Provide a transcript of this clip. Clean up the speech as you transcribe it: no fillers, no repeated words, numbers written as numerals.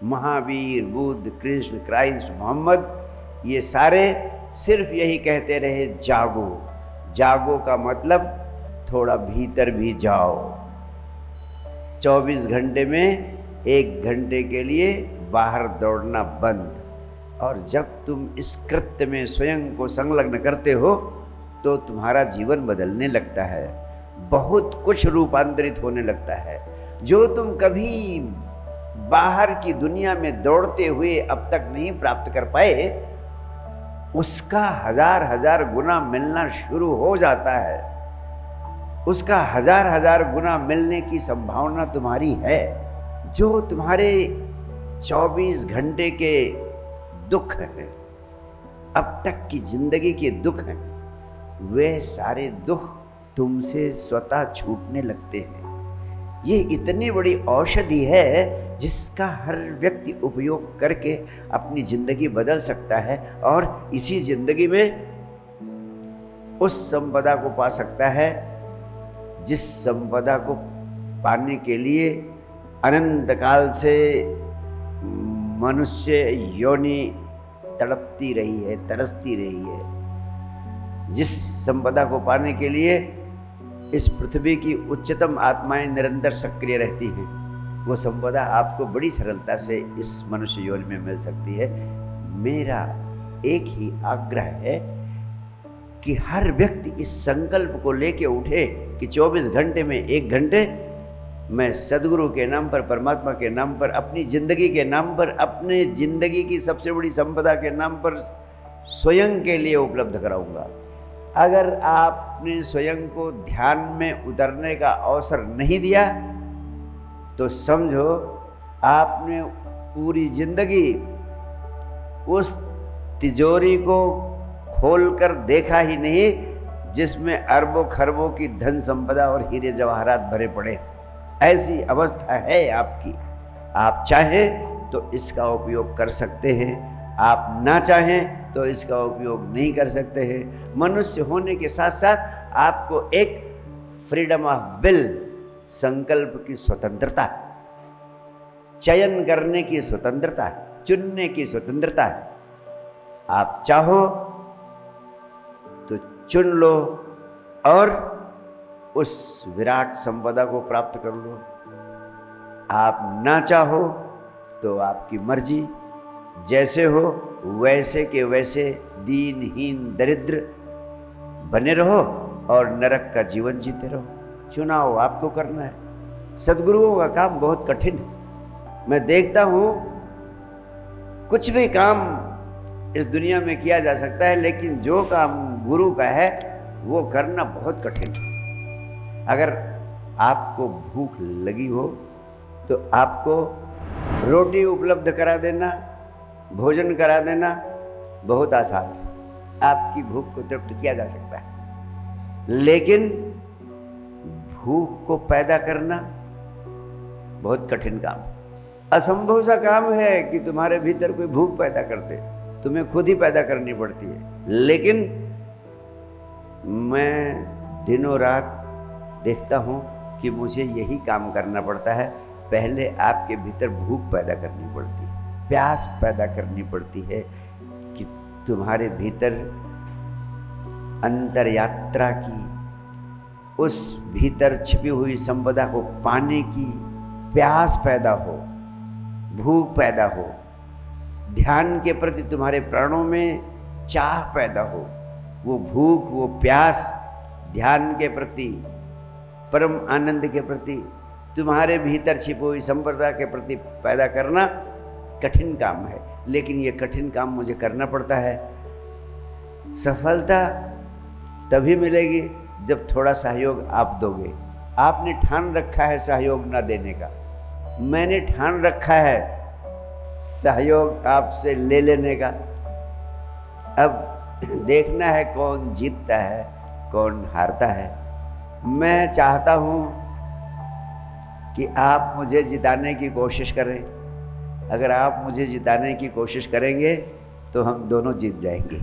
Mahavir, Buddha, Krishna, Christ, Mohammad, ये सारे सिर्फ यही कहते रहे, जागो। जागो का मतलब थोड़ा भीतर भी जाओ। 24 घंटे में 1 घंटे के लिए बाहर दौड़ना बंद। और जब तुम इस कृत्य में स्वयं को संलग्न करते हो तो तुम्हारा जीवन बदलने लगता है, बहुत कुछ रूपांतरित होने लगता है। जो तुम कभी बाहर की दुनिया में दौड़ते हुए अब तक नहीं प्राप्त कर पाए, उसका 1000 गुना मिलना शुरू हो जाता है। उसका 1000 गुना मिलने की संभावना तुम्हारी है। जो तुम्हारे 24 घंटे के दुख हैं, अब तक की जिंदगी के दुख हैं, वे सारे दुख तुमसे स्वतः छूटने लगते हैं। ये इतनी बड़ी औषधि है जिसका हर व्यक्ति उपयोग करके अपनी जिंदगी बदल सकता है और इसी जिंदगी में उस संपदा को पा सकता है जिस संपदा को पाने के लिए अनंत काल से मनुष्य योनि तड़पती रही है, तरसती रही है। जिस संपदा को पाने के लिए इस पृथ्वी की उच्चतम आत्माएं निरंतर सक्रिय रहती हैं, वो संपदा आपको बड़ी सरलता से इस मनुष्य योनि में मिल सकती है। मेरा एक ही आग्रह है कि हर व्यक्ति इस संकल्प को लेके उठे कि 24 घंटे में 1 घंटे मैं सदगुरु के नाम पर, परमात्मा के नाम पर, अपनी जिंदगी के नाम पर, अपने जिंदगी की सबसे बड़ी संपदा के नाम पर स्वयं के लिए उपलब्ध कराऊंगा। अगर आपने स्वयं को ध्यान में उतरने का अवसर नहीं दिया तो समझो आपने पूरी जिंदगी उस तिजोरी को खोलकर देखा ही नहीं जिसमें अरबों खरबों की धन संपदा और हीरे जवाहरात भरे पड़े। ऐसी अवस्था है आपकी। आप चाहें तो इसका उपयोग कर सकते हैं, आप ना चाहें तो इसका उपयोग नहीं कर सकते हैं। मनुष्य होने के साथ साथ आपको एक फ्रीडम ऑफ विल, संकल्प की स्वतंत्रता, चयन करने की स्वतंत्रता, चुनने की स्वतंत्रता है। आप चाहो तो चुन लो और उस विराट संपदा को प्राप्त कर लो। आप ना चाहो तो आपकी मर्जी, जैसे हो वैसे के वैसे दीनहीन दरिद्र बने रहो और नरक का जीवन जीते रहो। चुनाव आपको करना है। सद्गुरुओं का काम बहुत कठिन है। मैं देखता हूँ कुछ भी काम इस दुनिया में किया जा सकता है, लेकिन जो काम गुरु का है वो करना बहुत कठिन है। अगर आपको भूख लगी हो तो आपको रोटी उपलब्ध करा देना, भोजन करा देना बहुत आसान है। आपकी भूख को तृप्त किया जा सकता है, लेकिन भूख को पैदा करना बहुत कठिन काम है। असंभव सा काम है कि तुम्हारे भीतर कोई भूख पैदा कर दे, तुम्हें खुद ही पैदा करनी पड़ती है। लेकिन मैं दिनों रात देखता हूँ कि मुझे यही काम करना पड़ता है। पहले आपके भीतर भूख पैदा करनी पड़ती है, प्यास पैदा करनी पड़ती है कि तुम्हारे भीतर अंतर यात्रा की, उस भीतर छिपी हुई संपदा को पाने की प्यास पैदा हो, भूख पैदा हो, ध्यान के प्रति तुम्हारे प्राणों में चाह पैदा हो। वो भूख, वो प्यास ध्यान के प्रति, परम आनंद के प्रति, तुम्हारे भीतर छिपी हुई संपदा के प्रति पैदा करना कठिन काम है, लेकिन ये कठिन काम मुझे करना पड़ता है। सफलता तभी मिलेगी जब थोड़ा सहयोग आप दोगे। आपने ठान रखा है सहयोग ना देने का, मैंने ठान रखा है सहयोग आपसे ले लेने का। अब देखना है कौन जीतता है, कौन हारता है। मैं चाहता हूँ कि आप मुझे जिताने की कोशिश करें। अगर आप मुझे जिताने की कोशिश करेंगे तो हम दोनों जीत जाएंगे।